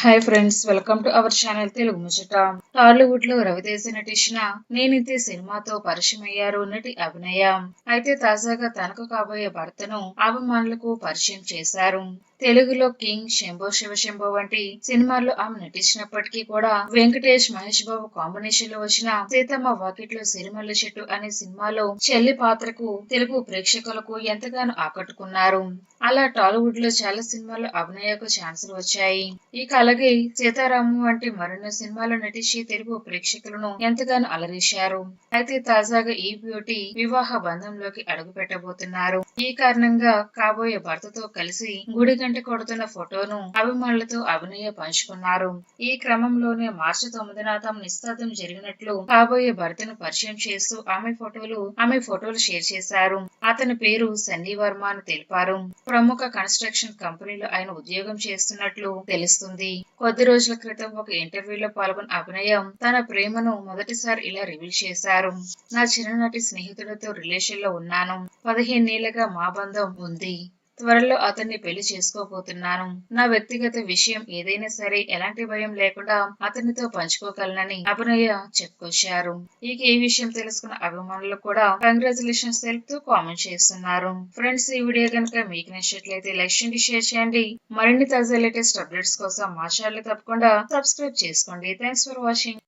Hi friends, welcome to our channel Telugu ముచ్చట. టాలీవుడ్ లో రవితేజ నటించిన నేనింతే సినిమాతో పరిచయం అయ్యారు నటి అభినయ. అయితే తాజాగా తనకు కాబోయే భర్తను అభిమానులకు పరిచయం చేశారు. తెలుగులో కింగ్, శంభో శివ శంభో వంటి సినిమాల్లో ఆమె నటించినప్పటికీ కూడా వెంకటేష్, మహేష్ బాబు కాంబినేషన్ లో వచ్చిన సీతమ్మ వాకిట్లో సిరిమల్లె చెట్టు అనే సినిమాలో చెల్లి పాత్రకు తెలుగు ప్రేక్షకులకు ఎంతగానో ఆకట్టుకున్నారు. అలా టాలీవుడ్ లో చాలా సినిమాల్లో అభినయకు ఛాన్సులు వచ్చాయి. ఇక అలాగే సీతారాము వంటి మరెన్నో సినిమాల్లో నటించి తెలుగు ప్రేక్షకులను ఎంతగానో అలరించారు. అయితే తాజాగా ఈ బ్యూటీ వివాహ బంధంలోకి అడుగు పెట్టబోతున్నారు. ఈ కారణంగా కాబోయే భర్తతో కలిసి గుడి గంట కొడుతున్న ఫోటోను అభిమానులతో అభినయ పంచుకున్నారు. ఈ క్రమంలోనే మార్చి 9న తమ నిశ్చితార్థం జరిగినట్లు కాబోయే భర్తను పరిచయం చేస్తూ ఆమె ఫోటోలు షేర్ చేశారు. అతని పేరు సన్నీ వర్మ అని తెలిపారు. ప్రముఖ కన్స్ట్రక్షన్ కంపెనీలో ఆయన ఉద్యోగం చేస్తున్నట్లు తెలుస్తుంది. కొద్ది రోజుల క్రితం ఒక ఇంటర్వ్యూలో పాల్గొన్న అభినయ తన ప్రేమను మొదటిసారి ఇలా రివీల్ చేశారు. నా చిన్ననాటి స్నేహితుడితో రిలేషన్ లో ఉన్నాను. 15 ఏళ్లుగా మా బంధం ఉంది. త్వరలో అతన్ని పెళ్లి చేసుకోబోతున్నాను. నా వ్యక్తిగత విషయం ఏదైనా సరే ఎలాంటి భయం లేకుండా అతనితో పంచుకోగలనని అభినయ చెప్పుకొచ్చారు. ఇక ఈ విషయం తెలుసుకున్న అభిమానులు కూడా కంగ్రాచులేషన్స్ తెలుపుతూ కామెంట్ చేస్తున్నారు. ఫ్రెండ్స్, ఈ వీడియో కనుక మీకు నచ్చినట్లయితే లైక్ చేయండి, షేర్ చేయండి. మరిన్ని తాజా లేటెస్ట్ అప్డేట్స్ కోసం మా ఛానల్ తప్పకుండా సబ్స్క్రైబ్ చేసుకోండి. Thanks for watching.